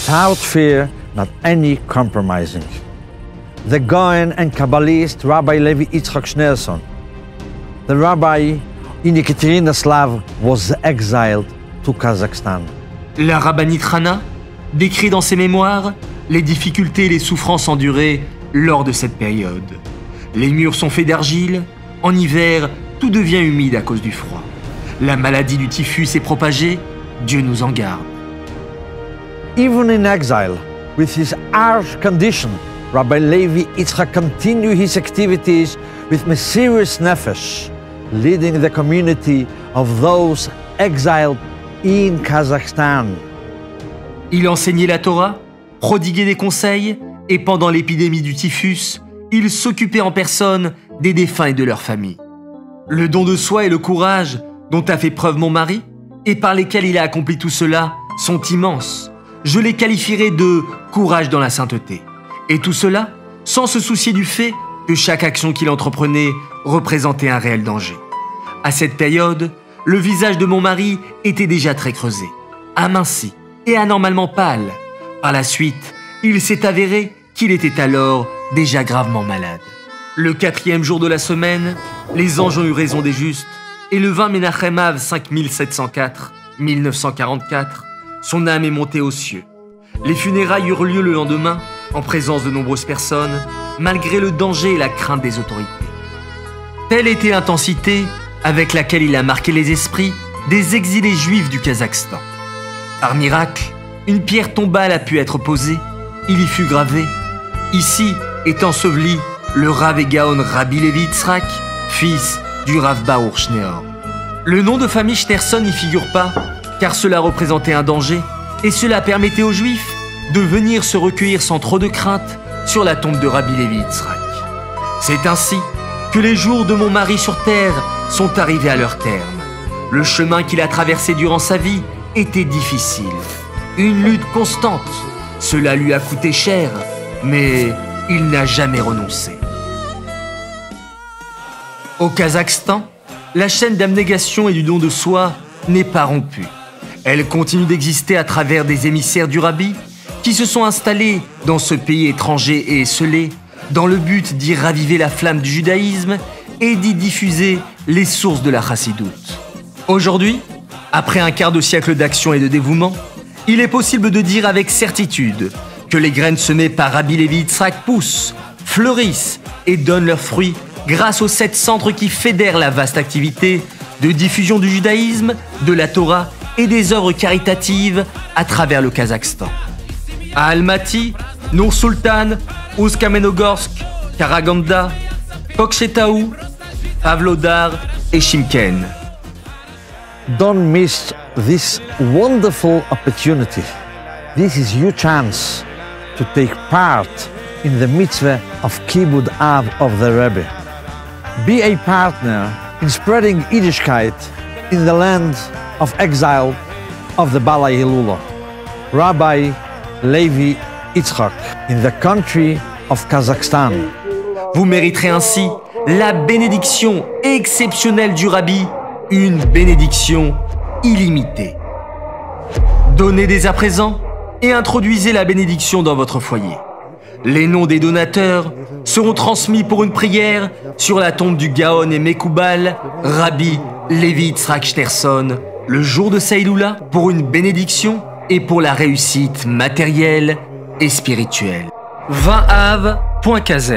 without fear, not any compromising. The Gaon and Kabbalist Rabbi Levi Yitzchak Schneerson. The rabbi in Yekaterinoslav was exiled to Kazakhstan. La rabbinite Hana décrit dans ses mémoires les difficultés et les souffrances endurées lors de cette période. Les murs sont faits d'argile, en hiver, tout devient humide à cause du froid. La maladie du typhus est propagée, Dieu nous en garde. Even in exile, with his harsh condition, Rabbi Levi Yitzchak continued his activities with mesirus nefesh, leading the community of those exiled in Kazakhstan. Il enseignait la Torah, prodiguait des conseils, et pendant l'épidémie du typhus, il s'occupait en personne des défunts et de leurs familles. Le don de soi et le courage dont a fait preuve mon mari, et par lesquels il a accompli tout cela, sont immenses. Je les qualifierais de courage dans la sainteté. Et tout cela sans se soucier du fait que chaque action qu'il entreprenait représentait un réel danger. À cette période, le visage de mon mari était déjà très creusé, aminci et anormalement pâle. Par la suite, il s'est avéré qu'il était alors déjà gravement malade. Le 4e jour de la semaine, les anges ont eu raison des justes, et le 20 Menachem Av 5704-1944, son âme est montée aux cieux. Les funérailles eurent lieu le lendemain, en présence de nombreuses personnes, malgré le danger et la crainte des autorités. Telle était l'intensité avec laquelle il a marqué les esprits des exilés juifs du Kazakhstan. Par miracle, une pierre tombale a pu être posée. Il y fut gravé « Ici est enseveli le Rav et Gaon Rabbi Levi Yitzchak, fils du Rav Baruch Schneor. » Le nom de famille Schneerson n'y figure pas, car cela représentait un danger, et cela permettait aux Juifs de venir se recueillir sans trop de crainte sur la tombe de Rabbi Levi Yitzchak. C'est ainsi que les jours de mon mari sur terre sont arrivés à leur terme. Le chemin qu'il a traversé durant sa vie était difficile. Une lutte constante. Cela lui a coûté cher, mais il n'a jamais renoncé. Au Kazakhstan, la chaîne d'abnégation et du don de soi n'est pas rompue. Elle continue d'exister à travers des émissaires du Rabbi qui se sont installés dans ce pays étranger et esselé dans le but d'y raviver la flamme du judaïsme et d'y diffuser les sources de la chassidoute. Aujourd'hui, après un quart de siècle d'action et de dévouement, il est possible de dire avec certitude que les graines semées par Rabbi Levi Yitzchak poussent, fleurissent et donnent leurs fruits grâce aux 7 centres qui fédèrent la vaste activité de diffusion du judaïsme, de la Torah et des œuvres caritatives à travers le Kazakhstan. À Almaty, Nour-Sultan, Oust-Kamenogorsk, Karaganda, Kokshetau, Pavlodar et Chimken. Don't miss this wonderful opportunity. This is your chance to take part in the mitzvah of Kibbud Av of the Rebbe. Be a partner in spreading Yiddishkeit in the land of exile of the Balai Hilula. Rabbi Levi Yitzchak in the country of Kazakhstan. Vous mériterez ainsi la bénédiction exceptionnelle du Rabbi, une bénédiction illimitée. Donnez dès à présent et introduisez la bénédiction dans votre foyer. Les noms des donateurs seront transmis pour une prière sur la tombe du Gaon et Mekoubal, Rabbi Levi Yitzchak Schneerson, le jour de sa Hiloula, pour une bénédiction et pour la réussite matérielle et spirituelle. 20av.kz